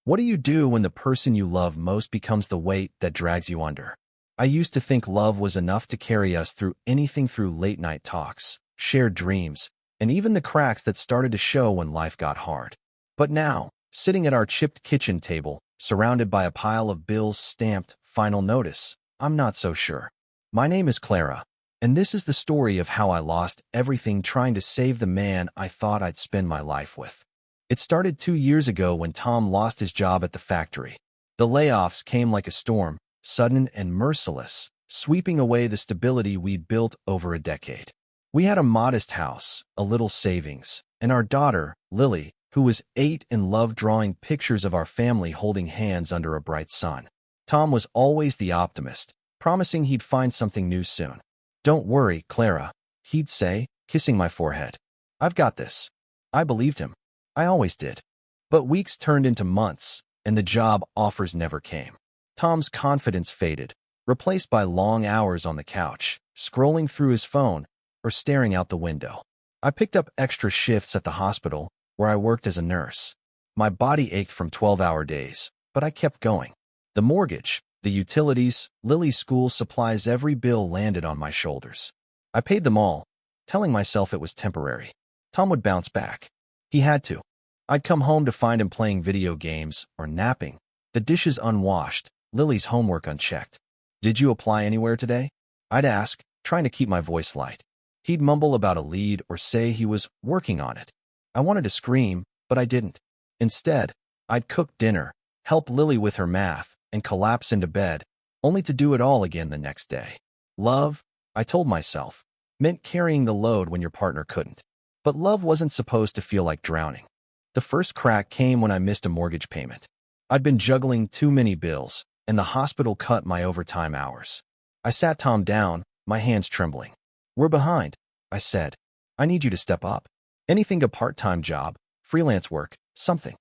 What do you do when the person you love most becomes the weight that drags you under? I used to think love was enough to carry us through anything, through late-night talks, shared dreams, and even the cracks that started to show when life got hard. But now, sitting at our chipped kitchen table, surrounded by a pile of bills stamped "Final Notice," I'm not so sure. My name is Clara, and this is the story of how I lost everything trying to save the man I thought I'd spend my life with. It started 2 years ago when Tom lost his job at the factory. The layoffs came like a storm, sudden and merciless, sweeping away the stability we'd built over a decade. We had a modest house, a little savings, and our daughter, Lily, who was 8 and loved drawing pictures of our family holding hands under a bright sun. Tom was always the optimist, promising he'd find something new soon. "Don't worry, Clara," he'd say, kissing my forehead. "I've got this." I believed him. I always did. But weeks turned into months, and the job offers never came. Tom's confidence faded, replaced by long hours on the couch, scrolling through his phone or staring out the window. I picked up extra shifts at the hospital, where I worked as a nurse. My body ached from 12-hour days, but I kept going. The mortgage, the utilities, Lily's school supplies, every bill landed on my shoulders. I paid them all, telling myself it was temporary. Tom would bounce back. He had to. I'd come home to find him playing video games or napping, the dishes unwashed, Lily's homework unchecked. "Did you apply anywhere today?" I'd ask, trying to keep my voice light. He'd mumble about a lead or say he was working on it. I wanted to scream, but I didn't. Instead, I'd cook dinner, help Lily with her math, and collapse into bed, only to do it all again the next day. Love, I told myself, meant carrying the load when your partner couldn't. But love wasn't supposed to feel like drowning. The first crack came when I missed a mortgage payment. I'd been juggling too many bills, and the hospital cut my overtime hours. I sat Tom down, my hands trembling. "We're behind," I said. "I need you to step up. Anything, a part-time job, freelance work, something."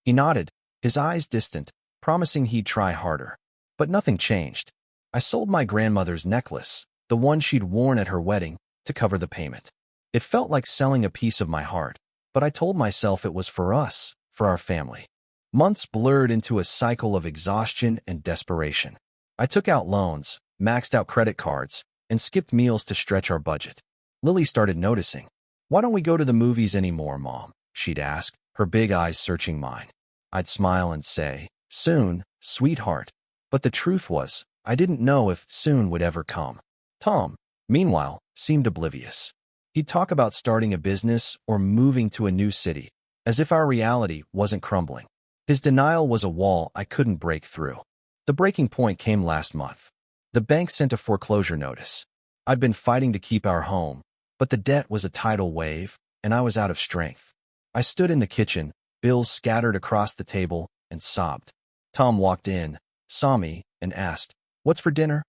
He nodded, his eyes distant, promising he'd try harder. But nothing changed. I sold my grandmother's necklace, the one she'd worn at her wedding, to cover the payment. It felt like selling a piece of my heart, but I told myself it was for us, for our family. Months blurred into a cycle of exhaustion and desperation. I took out loans, maxed out credit cards, and skipped meals to stretch our budget. Lily started noticing. "Why don't we go to the movies anymore, Mom?" she'd ask, her big eyes searching mine. I'd smile and say, "Soon, sweetheart." But the truth was, I didn't know if soon would ever come. Tom, meanwhile, seemed oblivious. He'd talk about starting a business or moving to a new city, as if our reality wasn't crumbling. His denial was a wall I couldn't break through. The breaking point came last month. The bank sent a foreclosure notice. I'd been fighting to keep our home, but the debt was a tidal wave, and I was out of strength. I stood in the kitchen, bills scattered across the table, and sobbed. Tom walked in, saw me, and asked, "What's for dinner?"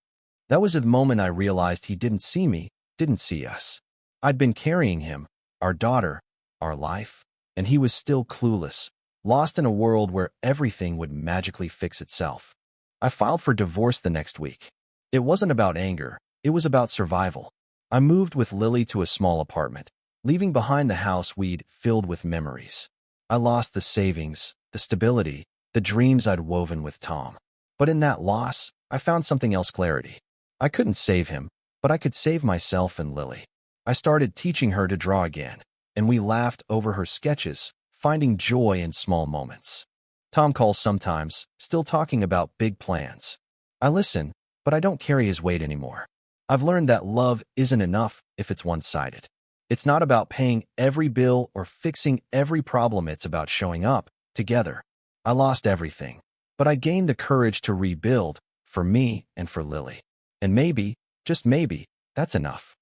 That was the moment I realized he didn't see me, didn't see us. I'd been carrying him, our daughter, our life, and he was still clueless, lost in a world where everything would magically fix itself. I filed for divorce the next week. It wasn't about anger, it was about survival. I moved with Lily to a small apartment, leaving behind the house we'd filled with memories. I lost the savings, the stability, the dreams I'd woven with Tom. But in that loss, I found something else: clarity. I couldn't save him, but I could save myself and Lily. I started teaching her to draw again, and we laughed over her sketches, finding joy in small moments. Tom calls sometimes, still talking about big plans. I listen, but I don't carry his weight anymore. I've learned that love isn't enough if it's one-sided. It's not about paying every bill or fixing every problem, it's about showing up, together. I lost everything, but I gained the courage to rebuild, for me and for Lily. And maybe, just maybe, that's enough.